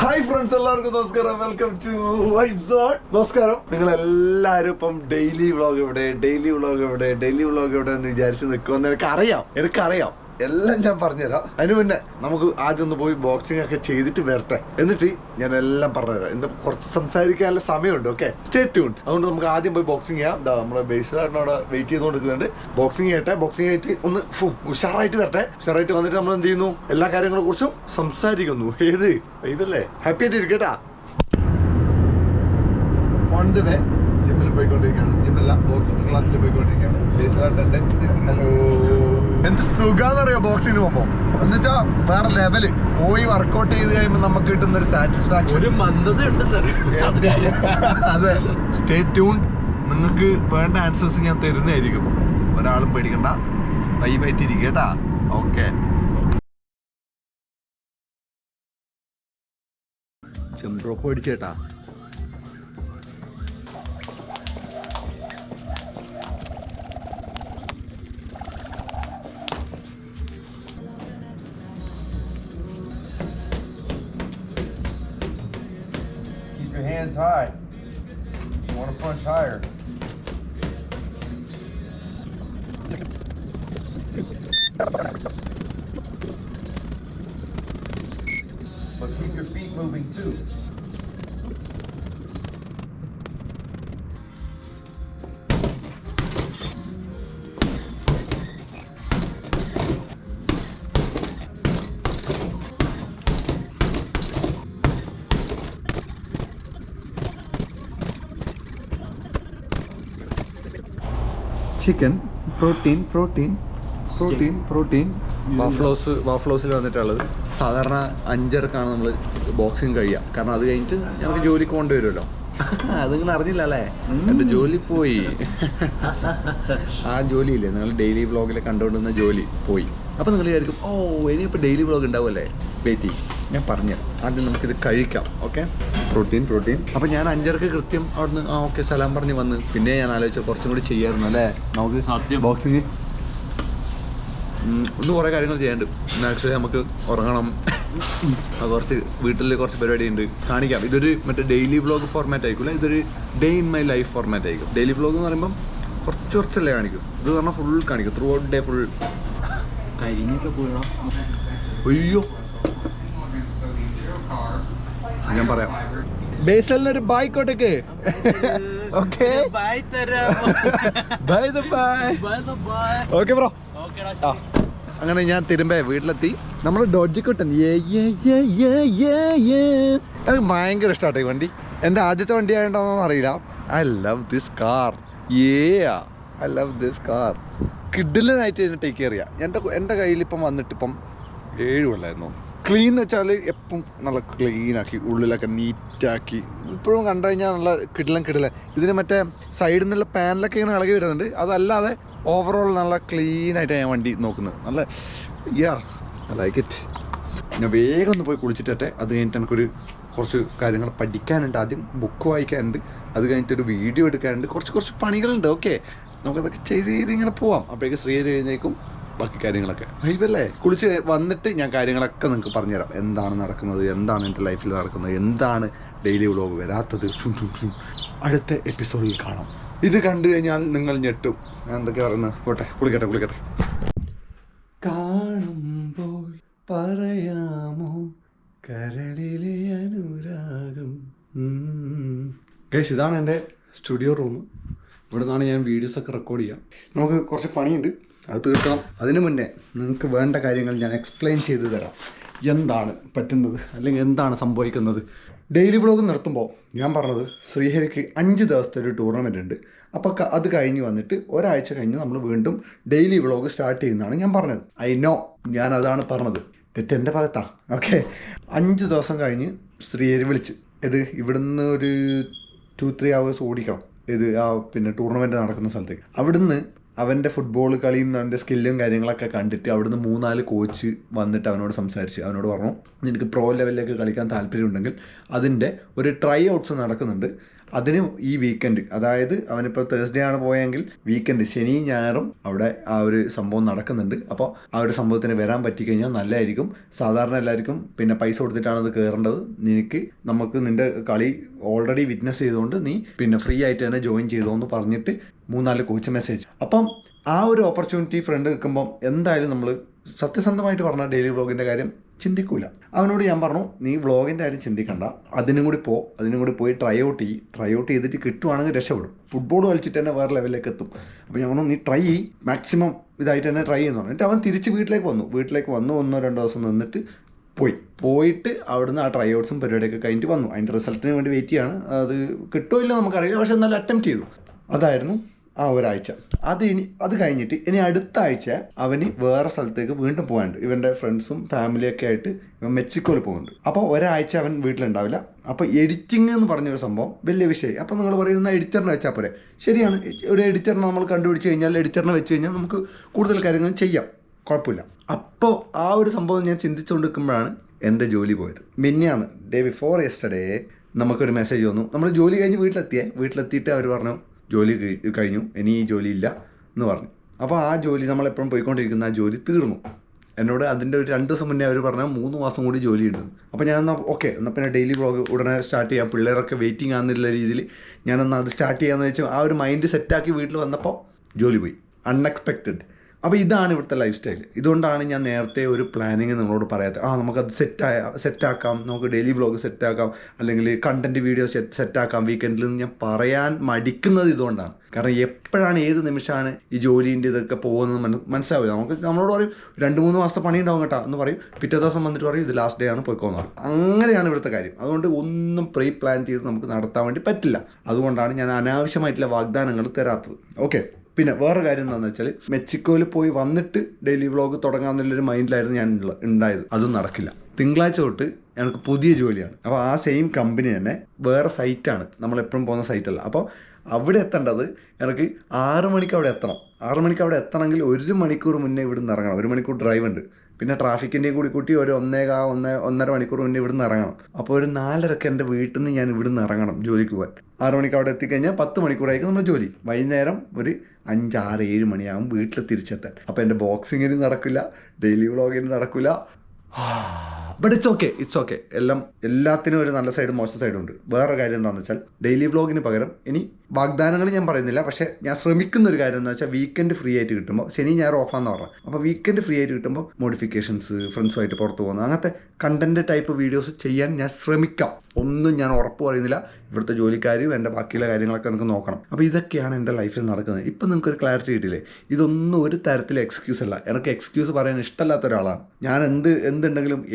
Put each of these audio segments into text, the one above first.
Hi friends, എല്ലാവർക്കും നമസ്കാരം. Welcome to vibes on. നമസ്കാരം. നിങ്ങൾ എല്ലാവരും ഇപ്പം ഡെയിലി വ്ളോഗ് എവിടെ എന്ന് വിചാരിച്ച് നിൽക്കുമെന്ന് എനിക്കറിയാം. എല്ലാം ഞാൻ പറഞ്ഞുതരാം. അതിന് മുന്നേ നമുക്ക് ആദ്യം ഒന്ന് പോയി ബോക്സിംഗ് ഒക്കെ ചെയ്തിട്ട് വരട്ടെ, എന്നിട്ട് ഞാൻ എല്ലാം പറഞ്ഞുതരാം. എന്താ കുറച്ച് സംസാരിക്കാനുള്ള സമയമുണ്ട്. Okay, stay tuned. അതുകൊണ്ട് നമുക്ക് ആദ്യം പോയി ബോക്സിംഗ് ചെയ്യാം. നമ്മുടെ ബേസിലായിട്ടവിടെ വെയിറ്റ് ചെയ്തുകൊണ്ടിരിക്കുന്നുണ്ട്. ബോക്സിംഗ് ചെയ്യട്ടെ. ബോക്സിംഗ് ആയിട്ട് ഒന്ന് ഉഷാറായിട്ട് വരട്ടെ. ഉഷാറായിട്ട് വന്നിട്ട് നമ്മൾ എന്ത് ചെയ്യുന്നു, എല്ലാ കാര്യങ്ങളെ കുറിച്ചും സംസാരിക്കുന്നു. ഏത് വൈബല്ലേ, ഹാപ്പി ആയിട്ട് ഇരിക്കട്ടാ. ഓൺ ദ വേ ജിമ്മിൽ പോയിക്കൊണ്ടിരിക്കുകയാണ്. ജിമ്മല്ല, ബോക്സിംഗ് ക്ലാസ്സിൽ പോയിക്കൊണ്ടിരിക്കുകയാണ്. ഹലോ. എന്ത് സുഖാന്നറിയോ ബോക്സിങ്ങിന് പോകുമ്പോ, എന്ന് വെച്ചാ വേറെ ലെവല്. പോയി വർക്കൗട്ട് ചെയ്ത് കഴിയുമ്പോൾ നമുക്ക് കിട്ടുന്ന ഒരു സാറ്റിസ്ഫാക്ഷൻ, ഒരു മന്ദത ഉണ്ടെന്ന്. അതെ, സ്റ്റേ ട്യൂൺഡ്. നിങ്ങൾക്ക് വേണ്ട ആൻസേഴ്സ് ഞാൻ തരുന്നതായിരിക്കും. ഒരാളും പേടിക്കണ്ട, വൈബായിട്ടിരിക്കുക കേട്ടാ. Okay, ചെമ്പ്രോപ്പ് അടിച്ചേട്ടാ. Your hands high. You want to punch higher. But keep your feet moving too. Chicken protein വാഫ്ലോസിൽ വന്നിട്ടുള്ളത്. സാധാരണ 5:30 നമ്മൾ ബോക്സിങ് കഴിയുക. കാരണം അത് കഴിഞ്ഞിട്ട് ഞങ്ങൾക്ക് ജോലിക്ക് കൊണ്ടുവരുമല്ലോ. അത് നിങ്ങൾ അറിഞ്ഞില്ല അല്ലേ, എൻ്റെ ജോലി പോയി. ആ ജോലിയില്ലേ, നിങ്ങൾ ഡെയിലി വ്ളോഗിൽ കണ്ടുകൊണ്ടിരുന്ന ജോലി പോയി. അപ്പോൾ നിങ്ങൾ വിചാരിക്കും, ഓ ഇനിയിപ്പോൾ ഡെയിലി വ്ളോഗ് ഉണ്ടാവുമല്ലേ. വെയിറ്റ് ചെയ്യും, ഞാൻ പറഞ്ഞു. ആദ്യം നമുക്കിത് കഴിക്കാം. Okay, protein. അപ്പം ഞാൻ 5:30 കൃത്യം അവിടുന്ന് ഓക്കെ സലാം പറഞ്ഞ് വന്ന്. പിന്നെ ഞാൻ ആലോചിച്ചു കുറച്ചും കൂടി ചെയ്യായിരുന്നു അല്ലേ നമുക്ക് ബോക്സിങ്. ഒന്ന് കുറേ കാര്യങ്ങൾ ചെയ്യാനുണ്ട്. ആക്ച്വലി നമുക്ക് ഉറങ്ങണം, കുറച്ച് വീട്ടിൽ കുറച്ച് പരിപാടി ഉണ്ട്, കാണിക്കാം. ഇതൊരു മറ്റേ ഡെയിലി വ്ളോഗ് ഫോർമാറ്റ് ആയിരിക്കില്ല, ഇതൊരു day in my life format ആയിരിക്കും. ഡെയിലി വ്ളോഗ് എന്ന് പറയുമ്പം കുറച്ചല്ലേ കാണിക്കും. ഇത് പറഞ്ഞാൽ ഫുൾ കാണിക്കും, ത്രൂ ഔട്ട് ഡേ ഫുൾ. അയ്യോ, ഞാൻ പറയാം. ബേസലിനൊരു ബൈക്കോട്ടേക്ക്. Okay, okay bro. അങ്ങനെ ഞാൻ തിരുമ്പേ വീട്ടിലെത്തി. നമ്മൾ ഡോഡ്ജിക്കുട്ടൻ. എനിക്ക് ഭയങ്കര ഇഷ്ടമാട്ടോ ഈ വണ്ടി. എൻ്റെ ആദ്യത്തെ വണ്ടി ആയതുകൊണ്ടാണെന്ന് അറിയില്ല. I love this car. I love this car. കിഡിലനായിട്ട് ഇതിനെ ടേക്ക് കെയർ ചെയ്യാം. എൻ്റെ കയ്യിലിപ്പം വന്നിട്ട് ഇപ്പം 7 കൊല്ലമായിരുന്നു. ക്ലീൻ എന്ന് വെച്ചാൽ എപ്പം നല്ല ക്ലീനാക്കി, ഉള്ളിലൊക്കെ നീറ്റാക്കി. ഇപ്പോഴും കണ്ടു കഴിഞ്ഞാൽ നല്ല കിടിലൻ. ഇതിന് മറ്റേ സൈഡിൽ നിന്നുള്ള പാനലൊക്കെ ഇങ്ങനെ ഇളകി വരുന്നുണ്ട്. അതല്ലാതെ ഓവറോൾ നല്ല ക്ലീനായിട്ട് ഞാൻ വണ്ടി നോക്കുന്നത്. നല്ല ഐ ലൈക്ക് ഇറ്റ്. ഞാൻ വേഗം ഒന്ന് പോയി കുളിച്ചിട്ടെ. അത് കഴിഞ്ഞിട്ട് എനിക്കൊരു കുറച്ച് കാര്യങ്ങൾ പഠിക്കാനുണ്ട്. ആദ്യം ബുക്ക് വായിക്കാനുണ്ട്. അത് കഴിഞ്ഞിട്ടൊരു വീഡിയോ എടുക്കാനുണ്ട്. കുറച്ച് പണികളുണ്ട്. ഓക്കെ, നമുക്കതൊക്കെ ചെയ്ത് ഇങ്ങനെ പോവാം. അപ്പോഴേക്ക് ശ്രീഹരി എഴുന്നേക്കും, ബാക്കി കാര്യങ്ങളൊക്കെ വൈബല്ലേ. കുളിച്ച് വന്നിട്ട് ഞാൻ കാര്യങ്ങളൊക്കെ നിങ്ങൾക്ക് പറഞ്ഞുതരാം. എന്താണ് നടക്കുന്നത്, എന്താണ് എൻ്റെ ലൈഫിൽ നടക്കുന്നത്, എന്താണ് ഡെയിലി വ്ളോഗ് വരാത്തത്. അടുത്ത എപ്പിസോഡിൽ കാണാം. ഇത് കണ്ടു കഴിഞ്ഞാൽ നിങ്ങൾ ഞെട്ടും. ഞാൻ എന്തൊക്കെയാ പറയുന്നത്. പോട്ടെ, കുളിക്കട്ടെ. കാണുമ്പോൾ പറയാമോ കരളിലെ അനുരാഗം. ഗൈസ്, ഇതാണ് എൻ്റെ സ്റ്റുഡിയോ റൂം. ഇവിടെ നിന്നാണ് ഞാൻ വീഡിയോസൊക്കെ റെക്കോർഡ് ചെയ്യുക. നമുക്ക് കുറച്ച് പണിയുണ്ട്, അത് തീർക്കണം. അതിനു മുന്നേ നിങ്ങൾക്ക് വേണ്ട കാര്യങ്ങൾ ഞാൻ എക്സ്പ്ലെയിൻ ചെയ്തു തരാം. എന്താണ് പറ്റുന്നത് അല്ലെങ്കിൽ എന്താണ് സംഭവിക്കുന്നത്. ഡെയിലി വ്ളോഗ് നിർത്തുമ്പോൾ ഞാൻ പറഞ്ഞത് ശ്രീഹരിക്ക് 5 ദിവസത്തെ ഒരു ടൂർണമെൻ്റ് ഉണ്ട്. അപ്പോൾ അത് കഴിഞ്ഞ് വന്നിട്ട് ഒരാഴ്ച കഴിഞ്ഞ് നമ്മൾ വീണ്ടും ഡെയിലി വ്ളോഗ് സ്റ്റാർട്ട് ചെയ്യുന്നതാണ് ഞാൻ പറഞ്ഞത്. ഐ നോ, ഞാൻ അതാണ് പറഞ്ഞത്. തെറ്റെൻ്റെ ഭാഗത്താണ്. ഓക്കെ, 5 ദിവസം കഴിഞ്ഞ് ശ്രീഹരി വിളിച്ച്, ഇത് ഇവിടുന്ന് ഒരു 2-3 hours ഓടിക്കണം. ഇത് പിന്നെ ടൂർണമെൻറ്റ് നടക്കുന്ന സ്ഥലത്തേക്ക്. അവിടുന്ന് അവൻ്റെ ഫുട്ബോൾ കളിയും അവൻ്റെ സ്കില്ലും കാര്യങ്ങളൊക്കെ കണ്ടിട്ട് അവിടുന്ന് 3-4 കോച്ച് വന്നിട്ട് അവനോട് സംസാരിച്ച് അവനോട് പറഞ്ഞു, നിനക്ക് പ്രോ ലെവലിലേക്ക് കളിക്കാൻ താല്പര്യമുണ്ടെങ്കിൽ അതിൻ്റെ ഒരു ട്രൈ ഔട്ട്സ് നടക്കുന്നുണ്ട്, അതിന് ഈ വീക്കെൻഡ്, അതായത് അവനിപ്പോൾ തേഴ്സ്ഡേ ആണ് പോയെങ്കിൽ വീക്കെൻഡ് ശനിയും ഞായറും അവിടെ ആ ഒരു സംഭവം നടക്കുന്നുണ്ട്. അപ്പോൾ ആ ഒരു സംഭവത്തിന് വരാൻ പറ്റിക്കഴിഞ്ഞാൽ നല്ലതായിരിക്കും. സാധാരണ എല്ലാവർക്കും പിന്നെ പൈസ കൊടുത്തിട്ടാണ് അത് കയറേണ്ടത്. നമുക്ക് നിൻ്റെ കളി ഓൾറെഡി വിറ്റ്നസ് ചെയ്തുകൊണ്ട് നീ പിന്നെ ഫ്രീ ആയിട്ട് തന്നെ ജോയിൻ ചെയ്തോ എന്ന് പറഞ്ഞിട്ട് 3-4 കോച്ച് മെസ്സേജ്. അപ്പം ആ ഒരു ഓപ്പർച്യൂണിറ്റി ഫ്രണ്ട് നിൽക്കുമ്പം എന്തായാലും നമ്മൾ സത്യസന്ധമായിട്ട് പറഞ്ഞാൽ ഡെയിലി വ്ളോഗിൻ്റെ കാര്യം ചിന്തിക്കൂല. അവനോട് ഞാൻ പറഞ്ഞു, നീ വ്ളോഗിൻ്റെ കാര്യം ചിന്തിക്കണ്ട, അതിനും കൂടി പോയി ട്രൈ ഔട്ട് ചെയ്തിട്ട് കിട്ടുവാണെങ്കിൽ രക്ഷപ്പെടും. ഫുട്ബോൾ കളിച്ചിട്ട് തന്നെ വേറെ ലെവലിലേക്ക് എത്തും. അപ്പോൾ ഞാൻ പറഞ്ഞു, നീ ട്രൈ ചെയ്യ്, മാക്സിമം ഇതായിട്ട് തന്നെ ട്രൈ ചെയ്യുന്നു. എന്നിട്ട് അവൻ തിരിച്ച് വീട്ടിലേക്ക് വന്നു 1-2 ദിവസം നിന്നിട്ട് പോയിട്ട് അവിടുന്ന് ആ ട്രൈ ഔട്ട്സും പരിപാടിയൊക്കെ കഴിഞ്ഞിട്ട് വന്നു. അതിൻ്റെ റിസൾട്ടിന് വേണ്ടി വെയിറ്റ് ചെയ്യാണ്. അത് കിട്ടുമോ ഇല്ല നമുക്കറിയില്ല, പക്ഷേ എന്നാലും അറ്റംപ്റ്റ് ചെയ്തു. അതായിരുന്നു ആ ഒരാഴ്ച. അത് കഴിഞ്ഞിട്ട് ഇനി അടുത്ത ആഴ്ച അവന് വേറെ സ്ഥലത്തേക്ക് വീണ്ടും പോകാനുണ്ട്. ഇവൻ്റെ ഫ്രണ്ട്സും ഫാമിലിയൊക്കെ ആയിട്ട് ഇവൻ മെക്സിക്കോയിൽ പോകുന്നുണ്ട്. അപ്പോൾ ഒരാഴ്ച അവൻ വീട്ടിലുണ്ടാവില്ല. അപ്പോൾ എഡിറ്റിംഗ് എന്ന് പറഞ്ഞൊരു സംഭവം വലിയ വിഷയമായി. അപ്പോൾ നിങ്ങൾ പറയുന്ന എഡിറ്ററിനെ വെച്ചാൽ പോരെ. ശരിയാണ്, ഒരു എഡിറ്ററിനെ നമ്മൾ കണ്ടുപിടിച്ച് കഴിഞ്ഞാൽ എഡിറ്ററിനെ വെച്ച് കഴിഞ്ഞാൽ നമുക്ക് കൂടുതൽ കാര്യങ്ങൾ ചെയ്യാം, കുഴപ്പമില്ല. അപ്പോൾ ആ ഒരു സംഭവം ഞാൻ ചിന്തിച്ചുകൊണ്ടിരിക്കുമ്പോഴാണ് എൻ്റെ ജോലി പോയത്. മിനിഞ്ഞാന്ന് ഡേ ബിഫോർ യെസ്റ്റർഡേ നമുക്കൊരു മെസ്സേജ് വന്നു. നമ്മൾ ജോലി കഴിഞ്ഞ് വീട്ടിലെത്തിയിട്ട് അവർ പറഞ്ഞു ജോലി കഴിഞ്ഞു, ഇനി ഈ ജോലി ഇല്ല എന്ന് പറഞ്ഞു. അപ്പോൾ ആ ജോലി നമ്മളെപ്പോഴും പോയിക്കൊണ്ടിരിക്കുന്ന ആ ജോലി തീർന്നു. എന്നോട് അതിൻ്റെ ഒരു 2 ദിവസം മുന്നേ അവർ പറഞ്ഞാൽ 3 മാസം കൂടി ജോലി ഉണ്ട്. അപ്പോൾ ഞാൻ എന്നാൽ പിന്നെ ഡെയിലി വ്ളോഗ് ഉടനെ സ്റ്റാർട്ട് ചെയ്യാം, പിള്ളേരൊക്കെ വെയിറ്റിംഗ് ആണെന്നുള്ള രീതിയിൽ ഞാനൊന്ന് അത് സ്റ്റാർട്ട് ചെയ്യാമെന്ന് വെച്ചാൽ ആ ഒരു മൈൻഡ് സെറ്റാക്കി വീട്ടിൽ വന്നപ്പോൾ ജോലി പോയി, അൺഎക്സ്പെക്റ്റഡ്. അപ്പോൾ ഇതാണ് ഇവിടുത്തെ ലൈഫ് സ്റ്റൈൽ. ഇതുകൊണ്ടാണ് ഞാൻ നേരത്തെ ഒരു പ്ലാനിങ് നിങ്ങളോട് പറയാത്തത്. നമുക്കത് സെറ്റാക്കാം, നമുക്ക് ഡെയിലി വ്ളോഗ് സെറ്റാക്കാം, അല്ലെങ്കിൽ കണ്ടൻറ്റ് വീഡിയോസ് സെറ്റാക്കാം വീക്കെൻഡിൽ നിന്ന് ഞാൻ പറയാൻ മടിക്കുന്നത് ഇതുകൊണ്ടാണ്. കാരണം എപ്പോഴാണ് ഏത് നിമിഷമാണ് ഈ ജോലീൻ്റെ ഇതൊക്കെ പോകുന്നത് മനസ്സിലാവില്ല. നമ്മളോട് പറയും 2-3 മാസത്തെ പണി ഉണ്ടാവും കേട്ടോ എന്ന് പറയും, പിറ്റേ ദിവസം വന്നിട്ട് പറയും ഇത് ലാസ്റ്റ് ഡേ ആണ് പോയിക്കോന്ന് പറയും. അങ്ങനെയാണ് ഇവിടുത്തെ കാര്യം. അതുകൊണ്ട് ഒന്നും പ്രീ പ്ലാൻ ചെയ്ത് നമുക്ക് നടത്താൻ വേണ്ടി പറ്റില്ല. അതുകൊണ്ടാണ് ഞാൻ അനാവശ്യമായിട്ടുള്ള വാഗ്ദാനങ്ങൾ തരാത്തത്. ഓക്കെ. പിന്നെ വേറെ കാര്യം എന്താണെന്ന് വെച്ചാൽ മെക്സിക്കോയിൽ പോയി വന്നിട്ട് ഡെയിലി വ്ളോഗ് തുടങ്ങാമെന്നുള്ളൊരു മൈൻഡിലായിരുന്നു ഞാൻ ഉണ്ടായത്. അതും നടക്കില്ല. തിങ്കളാഴ്ച തൊട്ട് എനിക്ക് പുതിയ ജോലിയാണ്. അപ്പോൾ ആ സെയിം കമ്പനി തന്നെ വേറെ സൈറ്റാണ്, നമ്മളെപ്പോഴും പോകുന്ന സൈറ്റല്ല. അപ്പോൾ അവിടെ എത്തേണ്ടത് എനിക്ക് 6 മണിക്ക് അവിടെ എത്തണം. 6 മണിക്ക് അവിടെ എത്തണമെങ്കിൽ 1 മണിക്കൂർ മുന്നേ ഇവിടുന്ന് ഇറങ്ങണം. 1 മണിക്കൂർ ഡ്രൈവ് ഉണ്ട്. പിന്നെ ട്രാഫിക്കിൻ്റെയും കൂടി കൂട്ടി ഒരു 1.5 മണിക്കൂർ മുന്നേ ഇവിടുന്ന് ഇറങ്ങണം. അപ്പോൾ ഒരു 4:30 എൻ്റെ വീട്ടിൽ നിന്ന് ഞാൻ ഇവിടുന്ന് ഇറങ്ങണം ജോലിക്ക് പോകാൻ. 6 മണിക്ക് അവിടെ എത്തിക്കഴിഞ്ഞാൽ 10 മണിക്കൂറായിരിക്കും നമ്മുടെ ജോലി. വൈകുന്നേരം ഒരു 5, 6, 7 മണിയാകും വീട്ടിൽ തിരിച്ചെത്താൻ. അപ്പോൾ എൻ്റെ ബോക്സിങ്ങിന് നടക്കില്ല, ഡെയിലി വ്ളോഗിന് നടക്കില്ല. But it's okay. എല്ലാത്തിനും ഒരു നല്ല സൈഡും മോശം സൈഡും ഉണ്ട്. വേറെ കാര്യം എന്താണെന്ന് വെച്ചാൽ ഡെയിലി വ്ളോഗിന് പകരം ഇനി വാഗ്ദാനങ്ങൾ ഞാൻ പറയുന്നില്ല, പക്ഷേ ഞാൻ ശ്രമിക്കുന്ന ഒരു കാര്യം എന്ന് വെച്ചാൽ വീക്കെൻഡ് ഫ്രീ ആയിട്ട് കിട്ടുമ്പോൾ, ശനി ഞായർ ഓഫാന്ന് പറഞ്ഞാൽ, അപ്പോൾ വീക്കെൻഡ് ഫ്രീ ആയിട്ട് കിട്ടുമ്പോൾ മോഡിഫിക്കേഷൻസ്, ഫ്രണ്ട്സുമായിട്ട് പുറത്ത് പോകുന്നത്, അങ്ങനത്തെ കണ്ടൻറ്റ് ടൈപ്പ് വീഡിയോസ് ചെയ്യാൻ ഞാൻ ശ്രമിക്കാം. ഒന്നും ഞാൻ ഉറപ്പ് പറയുന്നില്ല. ഇവിടുത്തെ ജോലിക്കാരും എൻ്റെ ബാക്കിയുള്ള കാര്യങ്ങളൊക്കെ നമുക്ക് നോക്കണം. അപ്പോൾ ഇതൊക്കെയാണ് എൻ്റെ ലൈഫിൽ നടക്കുന്നത്. ഇപ്പം നിങ്ങൾക്കൊരു ക്ലാരിറ്റി കിട്ടില്ലേ? ഇതൊന്നും ഒരു തരത്തിലെ എക്സ്ക്യൂസ് അല്ല. എനിക്ക് എക്സ്ക്യൂസ് പറയാൻ ഇഷ്ടമല്ലാത്ത ഒരാളാണ് ഞാൻ.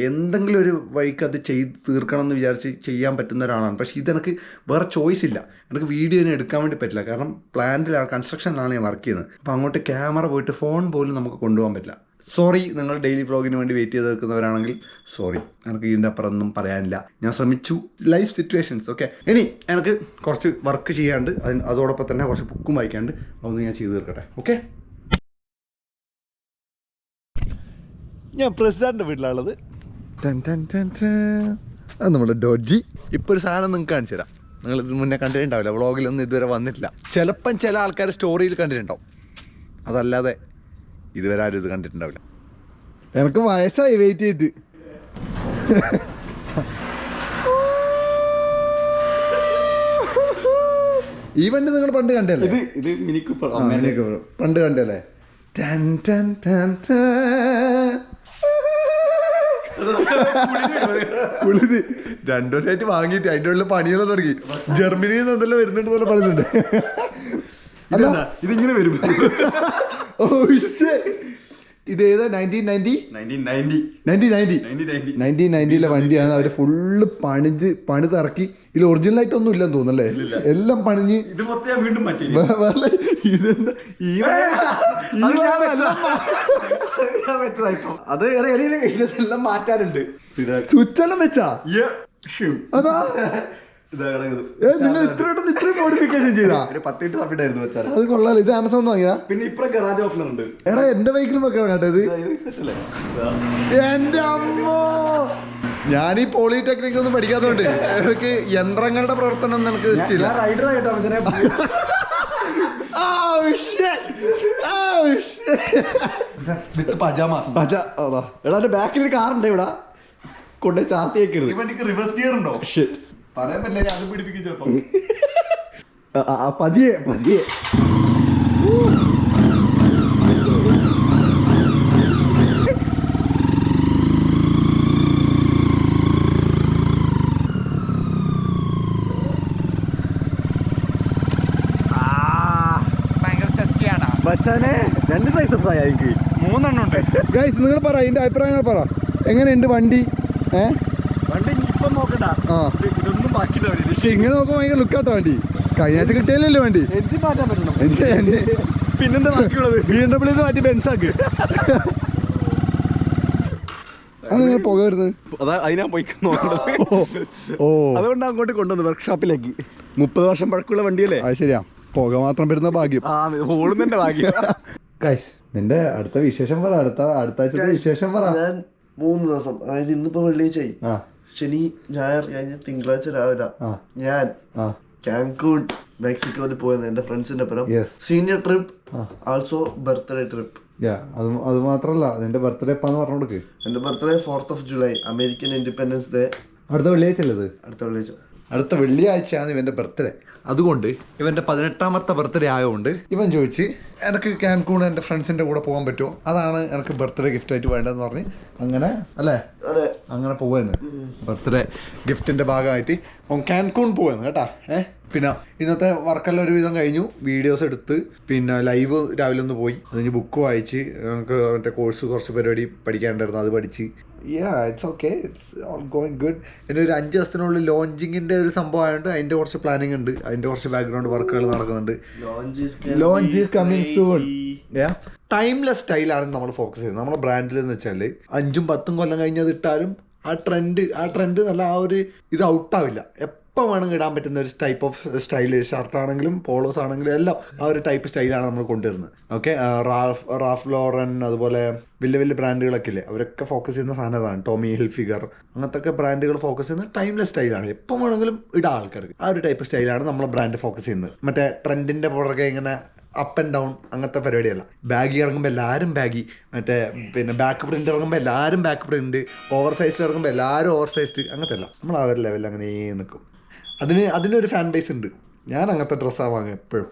എന്തെങ്കിലും ഒരു വഴിക്ക് അത് ചെയ്ത് തീർക്കണം എന്ന് വിചാരിച്ച് ചെയ്യാൻ പറ്റുന്ന ഒരാളാണ്. പക്ഷേ ഇതെനിക്ക് വേറെ ചോയ്സ് ഇല്ല. എനിക്ക് വീഡിയോനെ എടുക്കാൻ വേണ്ടി പറ്റില്ല. കാരണം പ്ലാന്റിലാണ്, കൺസ്ട്രക്ഷനിലാണ് ഞാൻ വർക്ക് ചെയ്യുന്നത്. അപ്പോൾ അങ്ങോട്ട് ക്യാമറ പോയിട്ട് ഫോൺ പോലും നമുക്ക് കൊണ്ടുപോകാൻ പറ്റില്ല. സോറി, നിങ്ങൾ ഡെയിലി വ്ളോഗിന് വേണ്ടി വെയിറ്റ് ചെയ്ത് നിൽക്കുന്നവരാണെങ്കിൽ സോറി, എനിക്ക് ഇതിൻ്റെ അപ്പുറം ഒന്നും പറയാനില്ല. ഞാൻ ശ്രമിച്ചു. Life situations. ഓക്കെ. ഇനി എനിക്ക് കുറച്ച് വർക്ക് ചെയ്യാണ്ട്, അതോടൊപ്പം തന്നെ കുറച്ച് ബുക്കും വായിക്കാണ്ട്, അതൊന്ന് ഞാൻ ചെയ്ത് തീർക്കട്ടെ. ഓക്കെ. ഞാൻ പ്രസിഡന്റിൻ്റെ വീട്ടിലുള്ളത്. അത് നമ്മുടെ ഡോജി. ഇപ്പോൾ ഒരു സാധനം നിങ്ങൾക്ക് കാണിച്ചു തരാം. നിങ്ങൾ ഇത് മുന്നേ കണ്ടിട്ടുണ്ടാവില്ല, വ്ളോഗിലൊന്നും ഇതുവരെ വന്നിട്ടില്ല. ചിലപ്പം ചില ആൾക്കാർ സ്റ്റോറിയിൽ കണ്ടിട്ടുണ്ടാവും, അതല്ലാതെ ഇതുവരെ ആരും ഇത് കണ്ടിട്ടുണ്ടാവില്ല. എനിക്ക് വയസ്സായി വെയിറ്റ് ചെയ്ത്. ഈ വണ്ടി നിങ്ങൾ പണ്ട് കണ്ടല്ലേ? ഇത് മിനി കൂപ്പർ പണ്ട് കണ്ടല്ലേ? പുളിത് 2 ദിവസമായിട്ട് വാങ്ങിയിട്ട് അതിൻ്റെ ഉള്ളിൽ പണിയെല്ലാം തുടങ്ങി. ജർമ്മനിയിൽ നിന്ന് എന്തെല്ലാം വരുന്നുണ്ടെന്നല്ല പറഞ്ഞിട്ടുണ്ട്. ഇതിങ്ങനെ വരും. ഇതേതാ? 1990 വണ്ടിയാണ്. അവർ ഫുള്ള് പണിതിറക്കി. ഇതിൽ ഒറിജിനൽ ആയിട്ടൊന്നും ഇല്ലെന്ന് തോന്നുന്നല്ലേ? എല്ലാം പണിഞ്ഞ് ഇത് മൊത്തം വീണ്ടും മാറ്റി. ഇതെന്താ അത് ഇതെല്ലാം മാറ്റാറുണ്ട്. സ്വിച്ചെല്ലാം വെച്ചാ അതാ നിങ്ങൾ ഇത്രയും മോഡിഫിക്കേഷൻ ചെയ്താ? 10 സബ്മിറ്റായിരുന്നു വെച്ചാൽ. അത് കൊള്ളാലോ. ഇത് ആമസോൺ വാങ്ങിയാ? പിന്നെ ഇപ്പഴും ഗറാജ് ഓപ്പണർ ഉണ്ട്. എടാ എന്റെ ബൈക്കിലും വെക്കണം കേട്ടോ ഇത്. എന്റെ അമ്മോ, ഞാൻ ഈ പോളിടെക്നിക് ഒന്നും പഠിക്കാത്തതുകൊണ്ട് എനിക്ക് യന്ത്രങ്ങളുടെ പ്രവർത്തനം ഒന്നും എനിക്ക് ഇഷ്ടമില്ല. റൈഡർ ആയിട്ടോ മനുഷ്യനെ. എടാ ബാക്കിൽ ഒരു കാറുണ്ട് ഇവിടെ കൊണ്ട് ചാർത്തി വെക്കരുത്. റിവേഴ്സ് ഗിയർ ഉണ്ടോ പറയാൻ പറ്റില്ല, അത് പിടിപ്പിക്കും ചിലപ്പോ. പതിയെ പതിയെ. ബച്ചാനെ 2 ട്രൈസെപ്സ് ആയി എനിക്ക് 3 ഉണ്ട്. ഗൈസ് നിങ്ങൾ പറ, അതിന്റെ അഭിപ്രായങ്ങൾ പറ. എങ്ങനെയുണ്ട് വണ്ടി? വണ്ടി ഇപ്പം നോക്കണ്ട, ഇതൊന്നും ബാക്കിയില്ല. പക്ഷെ ഇങ്ങനെ നോക്കുമ്പോൾ ഭയങ്കര ലുക്കാട്ടോ വണ്ടി. കഴിഞ്ഞാഴ്ച കിട്ടിയാലല്ലേ വണ്ടി. എഞ്ചിൻ മാറ്റാൻ പറ്റണം. പിന്നെന്താ ബാക്കിയുള്ളത്? BMW മാറ്റി ബെൻസാക്ക്. അത് നിങ്ങൾ പുക വരുന്നത് അതാ അതിനാ പോയി നോക്കണത്. അതുകൊണ്ട് അങ്ങോട്ട് കൊണ്ടുവന്നു വർക്ക്ഷോപ്പിലേക്ക്. 30 വർഷം പഴക്കമുള്ള വണ്ടിയല്ലേ. അത് ശരിയാ, പുക മാത്രം വരുന്ന ഭാഗ്യം. ഓടുന്നതിന്റെ ഭാഗ്യം. ഗൈസ് നിന്റെ അടുത്ത വിശേഷം പറ, അടുത്ത ആഴ്ചത്തെ വിശേഷം പറ. ഞാൻ 3 ദിവസം, അതായത് ഇന്നിപ്പോ വെള്ളിയാഴ്ചയായി, ശനി ഞായർ കഴിഞ്ഞ് തിങ്കളാഴ്ച രാവിലെ ഞാൻ കാൻകൂൺ മെക്സിക്കോയിൽ പോയെന്ന് എന്റെ ഫ്രണ്ട്സിന്റെ ഒപ്പം. Senior trip, also birthday trip. അത് മാത്രല്ല, നിന്റെ ബർത്ത്ഡേ എപ്പാന്ന് പറഞ്ഞു കൊടുക്ക്. എന്റെ birthday 4th of July, American independence day. അടുത്ത വെള്ളിയാഴ്ച അല്ലത്? അടുത്ത വെള്ളിയാഴ്ചയാണ് ഇവന്റെ ബർത്ത്ഡേ. അതുകൊണ്ട് ഇവന്റെ 18ാമത്തെ ബർത്ത്ഡേ ആയതുകൊണ്ട് ഇവൻ ചോദിച്ച് എനിക്ക് കാൻകൂൺ എൻ്റെ ഫ്രണ്ട്സിന്റെ കൂടെ പോകാൻ പറ്റുമോ, അതാണ് എനിക്ക് ബർത്ത്ഡേ ഗിഫ്റ്റ് ആയിട്ട് വേണ്ടതെന്ന് പറഞ്ഞ് അങ്ങനെ അല്ലേ അങ്ങനെ പോവാന്ന്. ബർത്ത്ഡേ ഗിഫ്റ്റിന്റെ ഭാഗമായിട്ട് കാൻകൂൺ പോവാന്ന് കേട്ടാ. പിന്നെ ഇന്നത്തെ വർക്കെല്ലാം ഒരുവിധം കഴിഞ്ഞു. വീഡിയോസ് എടുത്ത് പിന്നെ ലൈവ് രാവിലെ ഒന്ന് പോയി, അതിന് ബുക്ക് വായിച്ച് നമുക്ക് മറ്റേ കോഴ്സ് കുറച്ച് പരിപാടി പഠിക്കാനുണ്ടായിരുന്നു, അത് പഠിച്ച്. It's okay, it's all going good. പിന്നെ ഒരു 5 ദിവസത്തിനുള്ളിൽ ലോഞ്ചിങ്ങിൻ്റെ ഒരു സംഭവം ആയതുകൊണ്ട് അതിൻ്റെ കുറച്ച് പ്ലാനിങ് ഉണ്ട്, അതിൻ്റെ കുറച്ച് ബാക്ക്ഗ്രൗണ്ട് വർക്കുകൾ നടക്കുന്നുണ്ട്. Launch is coming soon. Timeless സ്റ്റൈലാണ് നമ്മൾ ഫോക്കസ് ചെയ്യുന്നത്. നമ്മുടെ ബ്രാൻഡിൽ എന്ന് വെച്ചാൽ 5ഉം 10ഉം കൊല്ലം കഴിഞ്ഞത് ഇട്ടാലും ആ ട്രെൻഡ് നല്ല ആ ഒരു ഇത് ഔട്ടാവില്ല. എപ്പോൾ വേണമെങ്കിൽ ഇടാൻ പറ്റുന്ന ഒരു ടൈപ്പ് ഓഫ് സ്റ്റൈല്, ഷർട്ടാണെങ്കിലും പോളോസ് ആണെങ്കിലും എല്ലാം ആ ഒരു ടൈപ്പ് സ്റ്റൈലാണ് നമ്മൾ കൊണ്ടുവരുന്നത്. ഓക്കെ, റാഫ് ലോറൻ അതുപോലെ വലിയ വലിയ ബ്രാൻഡുകളൊക്കെ ഇല്ലേ, അവരൊക്കെ ഫോക്കസ് ചെയ്യുന്ന സാധനം അതാണ്. ടോമി ഹിൽഫിഗർ അങ്ങനത്തെ ബ്രാൻഡുകൾ ഫോക്കസ് ചെയ്യുന്നത് ടൈംലെസ് സ്റ്റൈലാണ്. എപ്പോൾ വേണമെങ്കിലും ഇടാം ആൾക്കാർക്ക്. ആ ഒരു ടൈപ്പ് സ്റ്റൈലാണ് നമ്മളെ ബ്രാൻഡ് ഫോക്കസ് ചെയ്യുന്നത്. മറ്റേ ട്രെൻഡിൻ്റെ പുറകെ ഇങ്ങനെ അപ്പ് ആൻഡ് ഡൗൺ അങ്ങനത്തെ പരിപാടിയല്ല. ബാഗി ഇറങ്ങുമ്പോൾ എല്ലാവരും ബാഗി, മറ്റേ പിന്നെ ബാക്ക് പ്രിൻ്റ് ഇറങ്ങുമ്പോൾ എല്ലാവരും ബാക്ക് പ്രിൻ്റ്, ഓവർ സൈസ്ഡ് ഇറങ്ങുമ്പോൾ എല്ലാവരും ഓവർ സൈസ്ഡ്, അങ്ങനത്തെ അല്ല. നമ്മൾ ആ ഒരു ലെവലിൽ അങ്ങനെ നിൽക്കും. അതിനൊരു ഫാൻ ബേസ് ഉണ്ട്. ഞാൻ അങ്ങനത്തെ ഡ്രസ്സാണ് വാങ്ങുക എപ്പോഴും.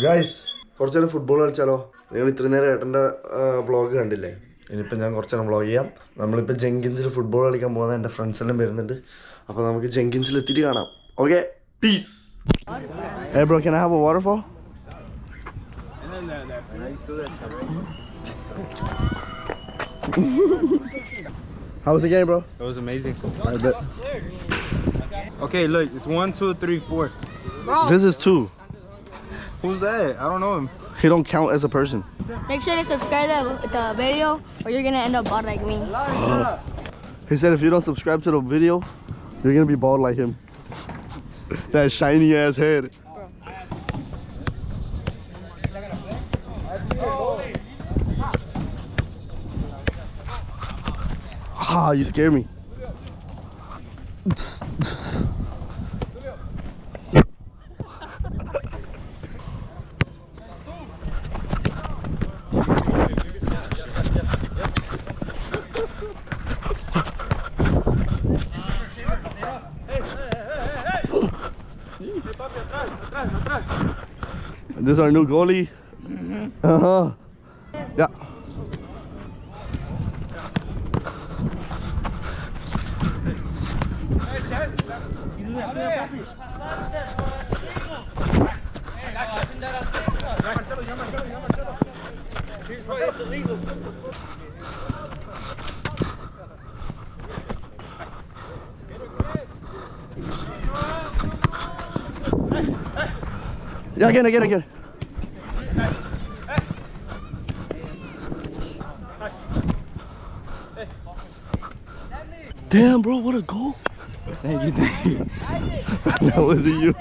ഗൈസ് കുറച്ചു നേരം ഫുട്ബോൾ കളിച്ചാലോ? നിങ്ങൾ ഇത്രയും നേരം ഏട്ടൻ്റെ വ്ളോഗ് കണ്ടില്ലേ? ഇനിയിപ്പോൾ ഞാൻ കുറച്ച് നേരം വ്ളോഗ് ചെയ്യാം. നമ്മളിപ്പോൾ ജെങ്കിൻസിൽ ഫുട്ബോൾ കളിക്കാൻ പോകുന്ന എൻ്റെ ഫ്രണ്ട്സ് എല്ലാം വരുന്നുണ്ട്. അപ്പോൾ നമുക്ക് ജെങ്കിൻസിൽ എത്തിയിട്ട് കാണാം. Okay, peace. Hey bro, can I have a waterfall? How was the game, bro? It was amazing. Okay, look, it's 1, 2, 3, 4. Bro. This is 2. Who's that? I don't know him. He don't count as a person. Make sure to subscribe to the video or you're gonna end up bald like me. He said if you don't subscribe to the video, you're gonna be bald like him. That shiny ass head. Ah, you scare me. This is our new goalie. Yeah. Yeah, again. Damn, bro, what a goal. Thank you. That wasn't you.